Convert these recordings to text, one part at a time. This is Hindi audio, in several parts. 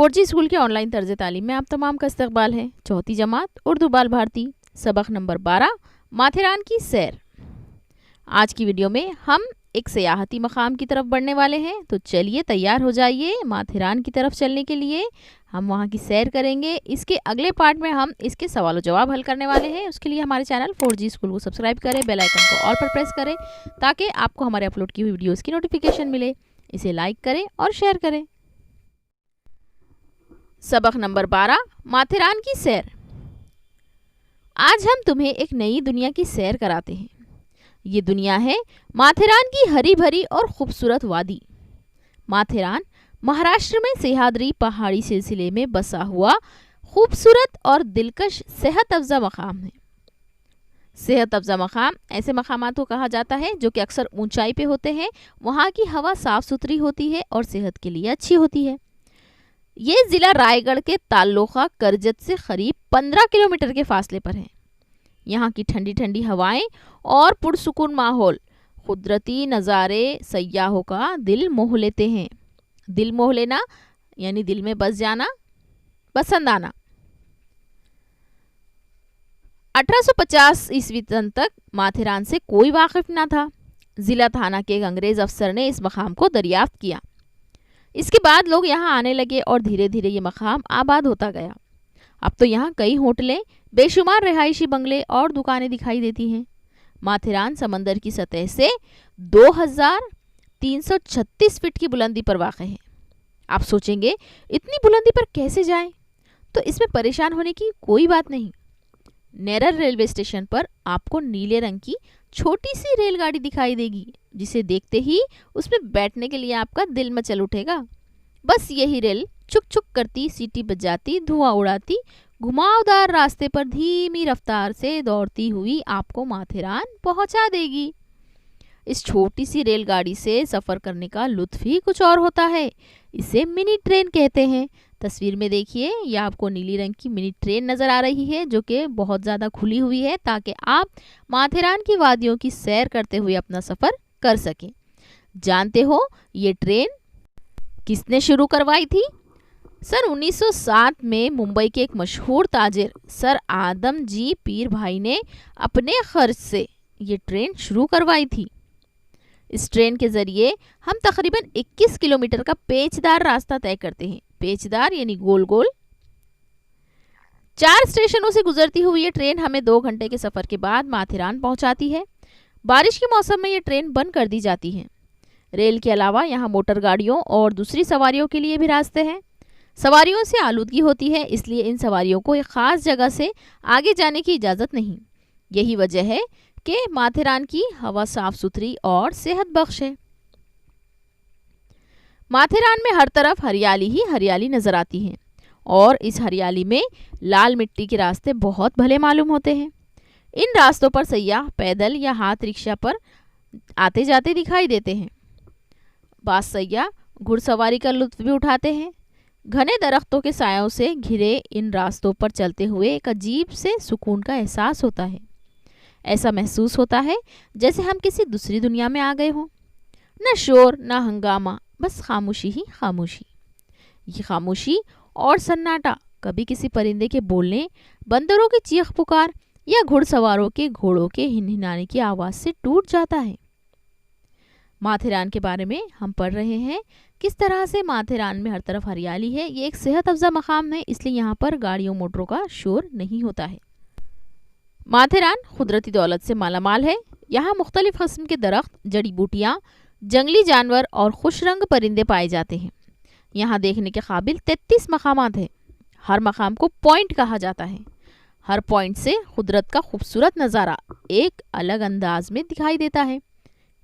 4G स्कूल के ऑनलाइन तर्ज तालीम में आप तमाम का इस्तकबाल है। चौथी जमात उर्दू बाल भारती सबक नंबर 12 माथेरान की सैर। आज की वीडियो में हम एक सयाहती मकाम की तरफ बढ़ने वाले हैं, तो चलिए तैयार हो जाइए माथेरान की तरफ चलने के लिए। हम वहाँ की सैर करेंगे। इसके अगले पार्ट में हम इसके सवाल और जवाब हल करने वाले हैं। उसके लिए हमारे चैनल 4G स्कूल को सब्सक्राइब करें, बेल आइकन को ऑल पर प्रेस करें ताकि आपको हमारे अपलोड की हुई वीडियोज़ की नोटिफिकेशन मिले। इसे लाइक करें और शेयर करें। सबक नंबर 12 माथेरान की सैर। आज हम तुम्हें एक नई दुनिया की सैर कराते हैं। ये दुनिया है माथेरान की हरी भरी और खूबसूरत वादी। माथेरान महाराष्ट्र में सह्याद्री पहाड़ी सिलसिले में बसा हुआ खूबसूरत और दिलकश सेहत अफ़ज़ा मकाम है। सेहत अफ़ज़ा मकाम ऐसे मकामात को कहा जाता है जो कि अक्सर ऊंचाई पे होते हैं। वहाँ की हवा साफ़ सुथरी होती है और सेहत के लिए अच्छी होती है। ये ज़िला रायगढ़ के ताल्लुका करजत से करीब 15 किलोमीटर के फासले पर है। यहाँ की ठंडी ठंडी हवाएं और पुरसुकून माहौल, कुदरती नज़ारे सयाहों का दिल मोह लेते हैं। दिल मोह लेना यानी दिल में बस जाना, पसंद आना। 1850 ईस्वी सन तक माथेरान से कोई वाकिफ न था। ज़िला थाना के एक अंग्रेज़ अफसर ने इस मकाम को दरियाफ्त किया। इसके बाद लोग यहाँ आने लगे और धीरे धीरे ये मकाम आबाद होता गया। अब तो यहाँ कई होटलें, बेशुमार रिहायशी बंगले और दुकानें दिखाई देती हैं। माथेरान समंदर की सतह से 2336 फीट की बुलंदी पर वाक़ है। आप सोचेंगे इतनी बुलंदी पर कैसे जाएं? तो इसमें परेशान होने की कोई बात नहीं। नेरर रेलवे स्टेशन पर आपको नीले रंग की छोटी सी रेलगाड़ी दिखाई देगी, जिसे देखते ही उसमें बैठने के लिए आपका दिल मचल उठेगा। बस यही रेल चुक चुक करती, सीटी बजाती, धुआं उड़ाती, घुमावदार रास्ते पर धीमी रफ्तार से दौड़ती हुई आपको माथेरान पहुंचा देगी। इस छोटी सी रेलगाड़ी से सफ़र करने का लुत्फ ही कुछ और होता है। इसे मिनी ट्रेन कहते हैं। तस्वीर में देखिए, यह आपको नीली रंग की मिनी ट्रेन नज़र आ रही है जो कि बहुत ज़्यादा खुली हुई है ताकि आप माथेरान की वादियों की सैर करते हुए अपना सफ़र कर सकें। जानते हो ये ट्रेन किसने शुरू करवाई थी? सन 1907 में मुंबई के एक मशहूर ताजिर सर आदम जी पीर भाई ने अपने खर्च से ये ट्रेन शुरू करवाई थी। इस ट्रेन के ज़रिए हम तकरीबन 21 किलोमीटर का पेचदार रास्ता तय करते हैं। पेचदार यानी गोल गोल। 4 स्टेशनों से गुजरती हुई ये ट्रेन हमें 2 घंटे के सफ़र के बाद माथेरान पहुंचाती है। बारिश के मौसम में ये ट्रेन बंद कर दी जाती है। रेल के अलावा यहाँ मोटर गाड़ियों और दूसरी सवारियों के लिए भी रास्ते हैं। सवारियों से आलूदगी होती है, इसलिए इन सवारियों को एक ख़ास जगह से आगे जाने की इजाज़त नहीं। यही वजह है कि माथेरान की हवा साफ़ सुथरी और सेहत बख्श है। माथेरान में हर तरफ हरियाली ही हरियाली नज़र आती है और इस हरियाली में लाल मिट्टी के रास्ते बहुत भले मालूम होते हैं। इन रास्तों पर सयाह पैदल या हाथ रिक्शा पर आते जाते दिखाई देते हैं। बास सयाह घुड़सवारी का लुत्फ भी उठाते हैं। घने दरख्तों के सायों से घिरे इन रास्तों पर चलते हुए एक अजीब से सुकून का एहसास होता है। ऐसा महसूस होता है जैसे हम किसी दूसरी दुनिया में आ गए हों। न शोर न हंगामा, बस खामोशी ही खामोशी। ये खामोशी और सन्नाटा कभी किसी परिंदे के बोलने, बंदरों की चीख पुकार या घुड़सवारों के घोड़ों के हिनहिनाने की आवाज़ से टूट जाता है। माथेरान के बारे में हम पढ़ रहे हैं किस तरह से माथेरान में हर तरफ हरियाली है। ये एक सेहत अफ़ज़ा मकाम है, इसलिए यहाँ पर गाड़ियों मोटरों का शोर नहीं होता है। माथेरान कुदरती दौलत से मालामाल है। यहाँ मुख्तलिफ़ किस्म के दरख्त, जड़ी बूटियाँ, जंगली जानवर और खुश रंग परिंदे पाए जाते हैं। यहाँ देखने के काबिल 33 मकामात हैं। हर मकाम को पॉइंट कहा जाता है। हर पॉइंट से कुदरत का खूबसूरत नज़ारा एक अलग अंदाज में दिखाई देता है।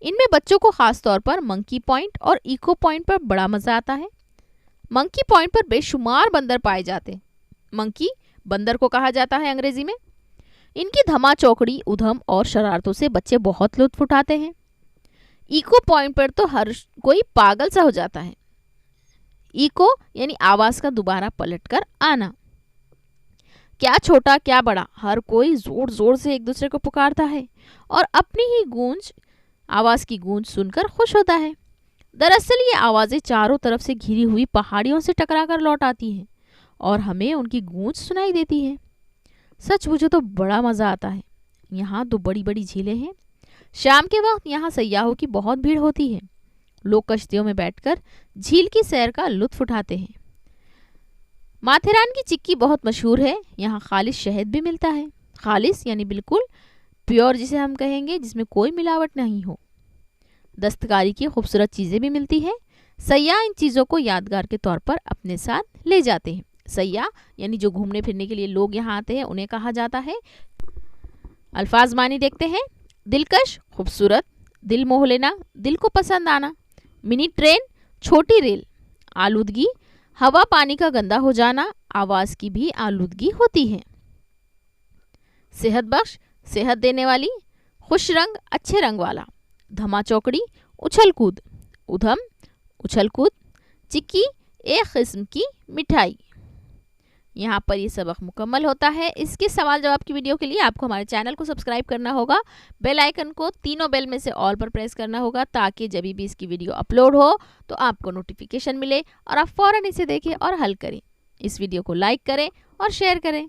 इनमें बच्चों को ख़ास तौर पर मंकी पॉइंट और इको पॉइंट पर बड़ा मज़ा आता है। मंकी पॉइंट पर बेशुमार बंदर पाए जाते हैं। मंकी बंदर को कहा जाता है अंग्रेज़ी में। इनकी धमा चौकड़ी, उधम और शरारतों से बच्चे बहुत लुत्फ उठाते हैं। इको पॉइंट पर तो हर कोई पागल सा हो जाता है। इको यानी आवाज़ का दोबारा पलटकर आना। क्या छोटा क्या बड़ा, हर कोई जोर जोर से एक दूसरे को पुकारता है और अपनी ही आवाज़ की गूंज सुनकर खुश होता है। दरअसल ये आवाज़ें चारों तरफ से घिरी हुई पहाड़ियों से टकराकर लौट आती हैं और हमें उनकी गूंज सुनाई देती है। सच मुझे तो बड़ा मज़ा आता है। यहाँ तो बड़ी बड़ी झीलें हैं। शाम के वक्त यहाँ सयाहों की बहुत भीड़ होती है। लोग कश्तियों में बैठकर झील की सैर का लुत्फ उठाते हैं। माथेरान की चिक्की बहुत मशहूर है। यहाँ खालिश शहद भी मिलता है। खालिश यानी बिल्कुल प्योर जिसे हम कहेंगे, जिसमें कोई मिलावट नहीं हो। दस्तकारी की खूबसूरत चीज़ें भी मिलती हैं। सयाह इन चीज़ों को यादगार के तौर पर अपने साथ ले जाते हैं। सयाह यानी जो घूमने फिरने के लिए लोग यहाँ आते हैं उन्हें कहा जाता है। अल्फाज मानी देखते हैं। दिलकश, खूबसूरत, दिल मोह लेना, दिल को पसंद आना। मिनी ट्रेन, छोटी रेल। आलूदगी, हवा पानी का गंदा हो जाना, आवाज़ की भी आलूदगी होती है। सेहत बख्श, सेहत देने वाली। खुश रंग, अच्छे रंग वाला। धमा चौकड़ी, उछल कूद। उधम, उछल कूद। चिक्की, एक किस्म की मिठाई। यहाँ पर ये सबक मुकम्मल होता है। इसके सवाल जवाब की वीडियो के लिए आपको हमारे चैनल को सब्सक्राइब करना होगा। बेल आइकन को तीनों बेल में से ऑल पर प्रेस करना होगा ताकि जब भी इसकी वीडियो अपलोड हो तो आपको नोटिफिकेशन मिले और आप फ़ौरन इसे देखें और हल करें। इस वीडियो को लाइक करें और शेयर करें।